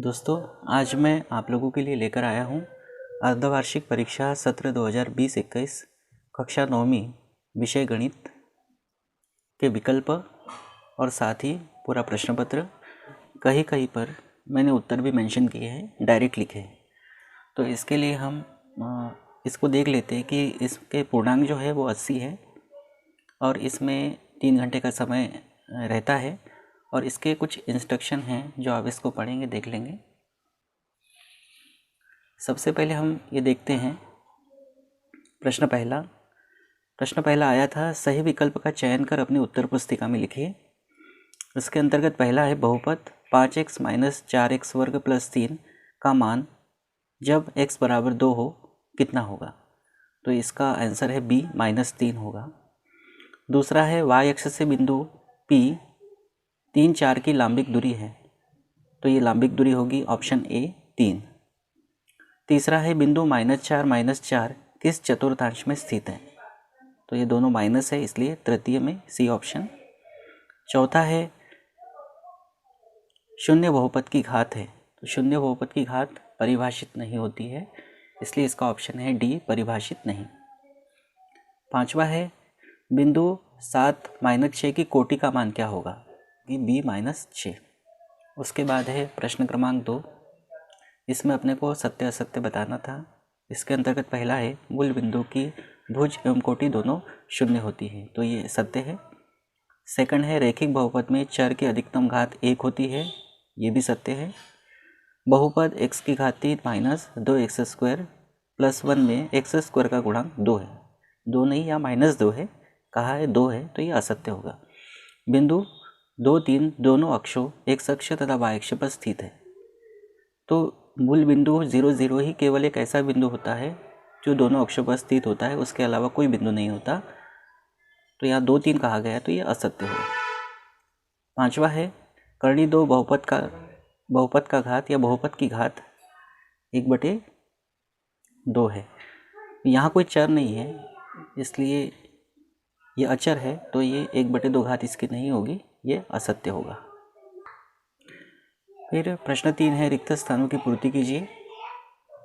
दोस्तों, आज मैं आप लोगों के लिए लेकर आया हूँ अर्धवार्षिक परीक्षा सत्र 2020-21 कक्षा 9वीं विषय गणित के विकल्प और साथ ही पूरा प्रश्न पत्र। कहीं कहीं पर मैंने उत्तर भी मेंशन किए हैं, डायरेक्ट लिखे हैं। तो इसके लिए हम इसको देख लेते हैं कि इसके पूर्णांक जो है वो 80 है और इसमें 3 घंटे का समय रहता है और इसके कुछ इंस्ट्रक्शन हैं जो आप इसको पढ़ेंगे, देख लेंगे। सबसे पहले हम ये देखते हैं प्रश्न पहला आया था, सही विकल्प का चयन कर अपनी उत्तर पुस्तिका में लिखिए। इसके अंतर्गत पहला है बहुपद 5x - 4x वर्ग + 3 का मान जब x बराबर 2 हो कितना होगा। तो इसका आंसर है b -3 होगा। दूसरा है y अक्ष से बिंदु P 3, 4 की लांबिक दूरी है, तो ये लांबिक दूरी होगी ऑप्शन ए 3। तीसरा है बिंदु -4 - 4 किस चतुर्थांश में स्थित है, तो ये दोनों माइनस है इसलिए तृतीय में सी ऑप्शन। चौथा है शून्य बहुपद की घात है, तो शून्य बहुपद की घात परिभाषित नहीं होती है इसलिए इसका ऑप्शन है डी परिभाषित नहीं। पांचवा है बिंदु 7 - 6 की कोटि का मान क्या होगा, कि b -6। उसके बाद है प्रश्न क्रमांक 2, इसमें अपने को सत्य असत्य बताना था। इसके अंतर्गत पहला है मूल बिंदु की भुज एवं कोटि दोनों शून्य होती है, तो ये सत्य है। सेकंड है रेखिक बहुपद में चर की अधिकतम घात 1 होती है, ये भी सत्य है। बहुपद x की घात 3 - 2x² + 1 में x² का गुणांक 2 है, 2 नहीं या -2 है, कहा है 2 है, तो ये असत्य होगा। बिंदु 2, 3 दोनों अक्षों x अक्ष तथा y अक्ष पर स्थित है, तो मूल बिंदु 0, 0 ही केवल एक ऐसा बिंदु होता है जो दोनों अक्षों पर स्थित होता है, उसके अलावा कोई बिंदु नहीं होता। तो यहाँ 2, 3 कहा गया है, तो ये असत्य होगा। पांचवा है कर्णी 2 बहुपद का घात या बहुपद की घात 1/2 है। यहाँ कोई चर नहीं है इसलिए ये अचर है, तो ये 1/2 घात इसकी नहीं होगी, ये असत्य होगा। फिर प्रश्न 3 है रिक्त स्थानों की पूर्ति कीजिए।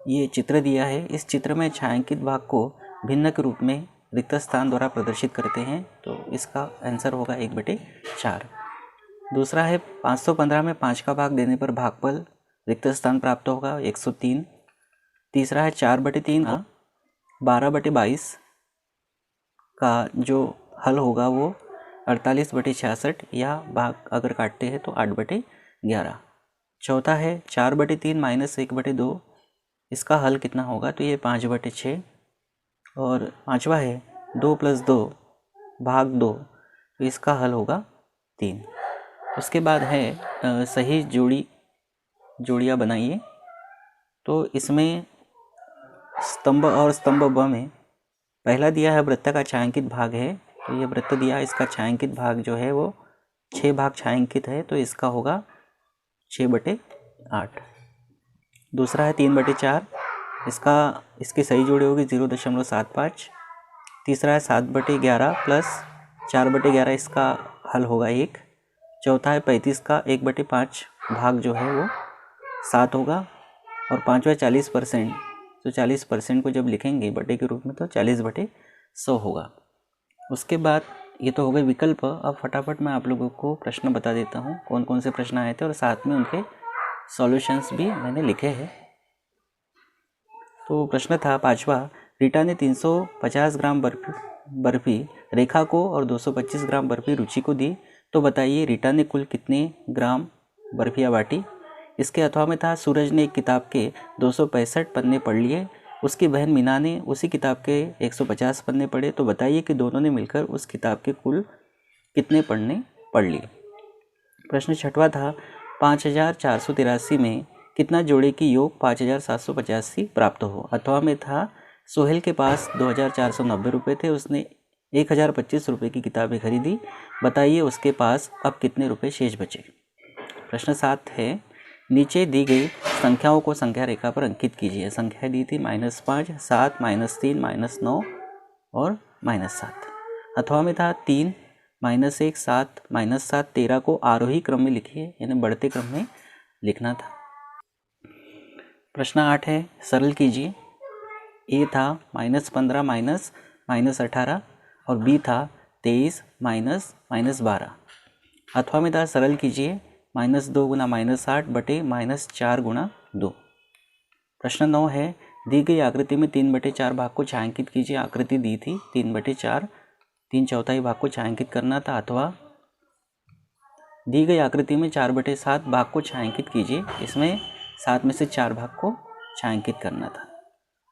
ये चित्र दिया है, इस चित्र में छायांकित भाग को भिन्न के रूप में रिक्त स्थान द्वारा प्रदर्शित करते हैं, तो इसका आंसर होगा 1/4। दूसरा है 515 में 5 का भाग देने पर भागफल रिक्त स्थान प्राप्त होगा 103। तीसरा है 4/3 का 12/22 का जो हल होगा वो 48/66 या भाग अगर काटते हैं तो 8/11। चौथा है 4/3 - 1/2, इसका हल कितना होगा, तो ये 5/6। और पांचवा है 2 + 2 भाग 2, तो इसका हल होगा 3। उसके बाद है सही जोड़ियाँ बनाइए। तो इसमें स्तंभ और स्तंभ ब में पहला दिया है वृत्त का छायांकित भाग है, तो ये वृत्त दिया है, इसका छायांकित भाग जो है वो 6 भाग छायांकित है, तो इसका होगा 6/8। दूसरा है 3/4, इसकी सही जोड़ी होगी 0.75। तीसरा है 7/11 + 4/11, इसका हल होगा 1। चौथा है 35 का 1/5 भाग जो है वो 7 होगा। और पांचवा 40%, तो 40% को जब लिखेंगे बटे के रूप में तो 40/100 होगा। उसके बाद ये तो हो गए विकल्प। अब फटाफट मैं आप लोगों को प्रश्न बता देता हूँ कौन कौन से प्रश्न आए थे और साथ में उनके सॉल्यूशंस भी मैंने लिखे हैं। तो प्रश्न था पांचवा, रीटा ने 350 ग्राम बर्फी रेखा को और 225 ग्राम बर्फी रुचि को दी, तो बताइए रीटा ने कुल कितने ग्राम बर्फियाँ बांटी। इसके अथवा में था सूरज ने एक किताब के 265 पन्ने पढ़ लिए, उसकी बहन मीना ने उसी किताब के 150 पन्ने पढ़े, तो बताइए कि दोनों ने मिलकर उस किताब के कुल कितने पन्ने पढ़ लिए। प्रश्न छठवा था 5483 में कितना जोड़े की योग 5785 प्राप्त हो। अथवा में था सोहेल के पास 2490 रुपये थे, उसने 1025 रुपये की किताबें खरीदी, बताइए उसके पास अब कितने रुपये शेष बचे। प्रश्न 7 है नीचे दी गई संख्याओं को संख्या रेखा पर अंकित कीजिए। संख्या दी थी -5, 7, -3, -9 और -7। अथवा में था 3, -1, 7, -7, 13 को आरोही क्रम में लिखिए, यानी बढ़ते क्रम में लिखना था। प्रश्न 8 है, सरल कीजिए। ए था -15 -18 और बी था 23 -12। अथवा में था सरल कीजिए -2 गुना -8 बटे -4 गुना 2। प्रश्न 9 है, दी गई आकृति में 3/4 भाग को छायांकित कीजिए। आकृति दी थी 3/4, 3/4 भाग को छायांकित करना था। अथवा दी गई आकृति में 4/7 भाग को छायांकित कीजिए। इसमें 7 में से 4 भाग को छायांकित करना था।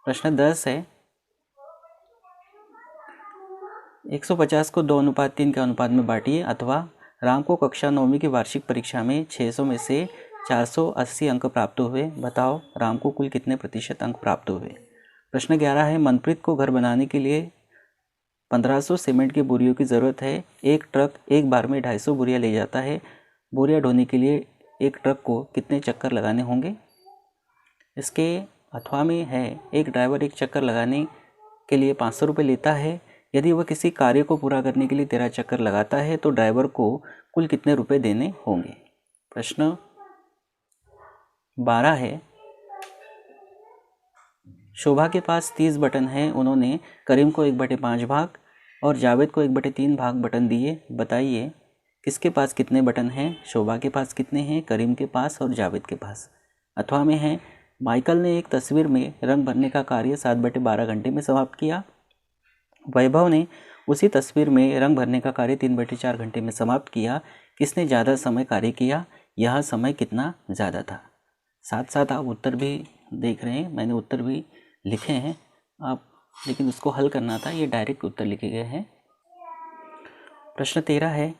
प्रश्न 10 है, 150 को 2:3 के अनुपात में बांटिए। अथवा राम को कक्षा 9वीं की वार्षिक परीक्षा में 600 में से 480 अंक प्राप्त हुए। बताओ राम को कुल कितने प्रतिशत अंक प्राप्त हुए। प्रश्न 11 है, मनप्रीत को घर बनाने के लिए 1500 सीमेंट की बोरियों की ज़रूरत है। एक ट्रक एक बार में 250 बोरियां ले जाता है। बोरियां ढोने के लिए एक ट्रक को कितने चक्कर लगाने होंगे। इसके अथवा में है, एक ड्राइवर एक चक्कर लगाने के लिए 500 रुपये लेता है। यदि वह किसी कार्य को पूरा करने के लिए 13 चक्कर लगाता है तो ड्राइवर को कुल कितने रुपए देने होंगे। प्रश्न 12 है, शोभा के पास 30 बटन हैं। उन्होंने करीम को 1/5 भाग और जावेद को 1/3 भाग बटन दिए। बताइए किसके पास कितने बटन हैं। शोभा के पास कितने हैं, करीम के पास और जावेद के पास। अथवा में है, माइकल ने एक तस्वीर में रंग भरने का कार्य 7/12 घंटे में समाप्त किया। वैभव ने उसी तस्वीर में रंग भरने का कार्य 3/4 घंटे में समाप्त किया। किसने ज़्यादा समय कार्य किया, यह समय कितना ज़्यादा था। साथ साथ आप उत्तर भी देख रहे हैं, मैंने उत्तर भी लिखे हैं आप, लेकिन उसको हल करना था, ये डायरेक्ट उत्तर लिखे गए हैं। प्रश्न 13 है,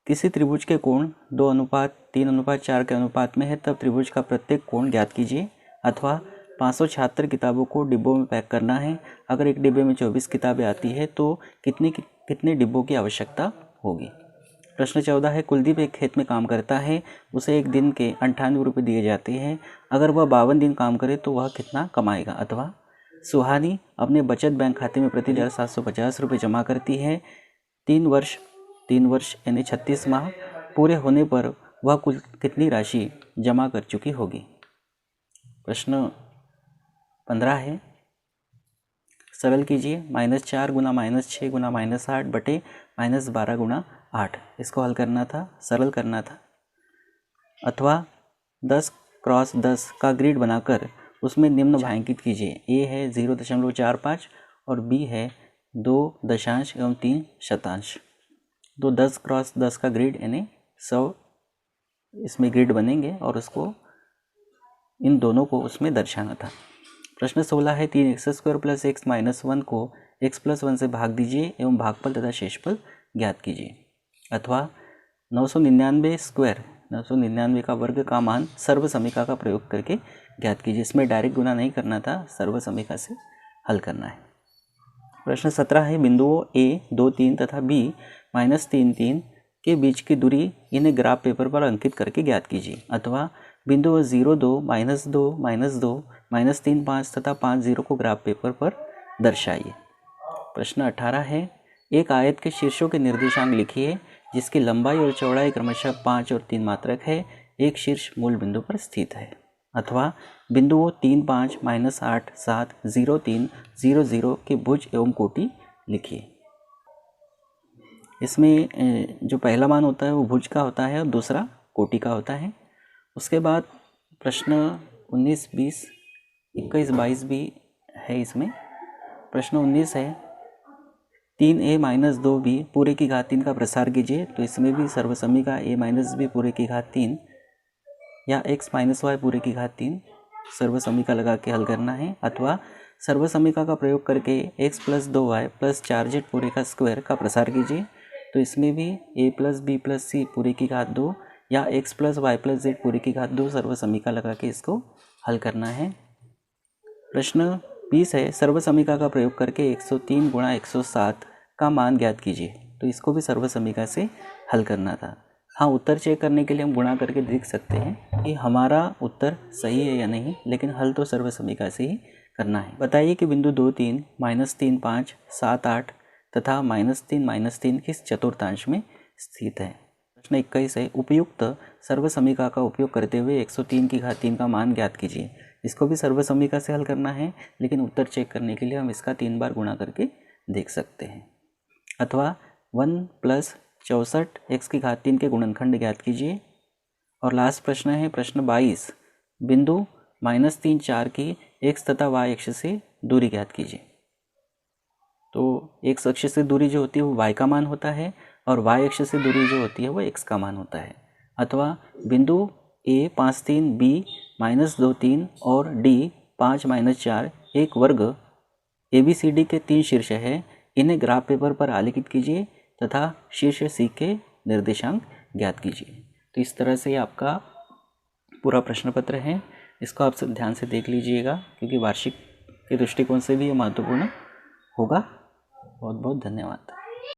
किसी त्रिभुज के कोण 2:3:4 के अनुपात में है, तब त्रिभुज का प्रत्येक कोण ज्ञात कीजिए। अथवा 576 किताबों को डिब्बों में पैक करना है। अगर एक डिब्बे में 24 किताबें आती है तो कितने डिब्बों की आवश्यकता होगी। प्रश्न 14 है, कुलदीप एक खेत में काम करता है। उसे एक दिन के 98 रुपये दिए जाते हैं। अगर वह 52 दिन काम करे तो वह कितना कमाएगा। अथवा सुहानी अपने बचत बैंक खाते में प्रति 750 रुपये जमा करती है। 3 वर्ष यानी 36 माह पूरे होने पर वह कुल कितनी राशि जमा कर चुकी होगी। प्रश्न 15 है, सरल कीजिए। -4 गुना -6 गुना -8 बटे -12 गुना 8। इसको हल करना था, सरल करना था। अथवा 10x10 का ग्रिड बनाकर उसमें निम्न भांकित कीजिए। ए है 0.45 और बी है 2.3 तो 10x10 का ग्रिड यानी 100 इसमें ग्रिड बनेंगे और उसको इन दोनों को उसमें दर्शाना था। प्रश्न 16 है, 3x² + x - 1 को x + 1 से भाग दीजिए एवं भागफल तथा शेषफल ज्ञात कीजिए। अथवा 999 का वर्ग का मान सर्वसमीका का प्रयोग करके ज्ञात कीजिए। इसमें डायरेक्ट गुना नहीं करना था, सर्वसमीका से हल करना है। प्रश्न 17 है, बिंदुओं A 2 3 तथा B -3 3 के बीच की दूरी इन्हें ग्राफ पेपर पर अंकित करके ज्ञात कीजिए। अथवा बिंदुओं 0 2 -2 -2 -3 5 तथा 5 0 को ग्राफ पेपर पर दर्शाइए। प्रश्न 18 है, एक आयत के शीर्षों के निर्देशांक लिखिए जिसकी लंबाई और चौड़ाई क्रमशः 5 और 3 मात्रक है। एक शीर्ष मूल बिंदु पर स्थित है। अथवा बिंदुओं 3 5 -8 7 0 3 0 0 के भुज एवं कोटि लिखिए। इसमें जो पहला मान होता है वो भुज का होता है और दूसरा कोटि का होता है। उसके बाद प्रश्न 19 20 21 22 भी है इसमें। प्रश्न 19 है, 3a - 2b पूरे की घात 3 का प्रसार कीजिए। तो इसमें भी सर्वसमीका a - b पूरे की घात 3 या x - y पूरे की घात 3 सर्वसमीका लगा के हल करना है। अथवा सर्वसमीका का प्रयोग करके x + 2y + 4z पूरे का स्क्वायर का प्रसार कीजिए। तो इसमें भी a + b + c पूरे की घात 2 या x + y + z पूरे की घात 2 सर्वसमीका लगा के इसको हल करना है। प्रश्न 20 है, सर्वसमीका का प्रयोग करके 103 × 107 का मान ज्ञात कीजिए। तो इसको भी सर्वसमीका से हल करना था। हाँ, उत्तर चेक करने के लिए हम गुणा करके देख सकते हैं कि हमारा उत्तर सही है या नहीं, लेकिन हल तो सर्वसमीका से ही करना है। बताइए कि बिंदु 2 3 -3 5 7 8 तथा -3 -3 किस चतुर्थांश में स्थित है। प्रश्न 21 है, उपयुक्त सर्वसमीका का उपयोग करते हुए 103 की घात 3 का मान ज्ञात कीजिए। इसको भी सर्वसम्मिका से हल करना है, लेकिन उत्तर चेक करने के लिए हम इसका 3 बार गुणा करके देख सकते हैं। अथवा 1 + 64 x की घात 3 के गुणनखंड ज्ञात कीजिए। और लास्ट प्रश्न है प्रश्न 22, बिंदु -3, 4 की x तथा y अक्ष से दूरी ज्ञात कीजिए। तो x अक्ष से दूरी जो होती है वो y का मान होता है और y अक्ष से दूरी जो होती है वो x का मान होता है। अथवा बिंदु A 5, 3, B -2, 3 और D 5, -4 एक वर्ग ABCD के 3 शीर्ष है, इन्हें ग्राफ पेपर पर आलेखित कीजिए तथा शीर्ष C के निर्देशांक ज्ञात कीजिए। तो इस तरह से आपका पूरा प्रश्न पत्र है। इसको आप ध्यान से देख लीजिएगा क्योंकि वार्षिक के दृष्टिकोण से भी ये महत्वपूर्ण होगा। बहुत बहुत धन्यवाद।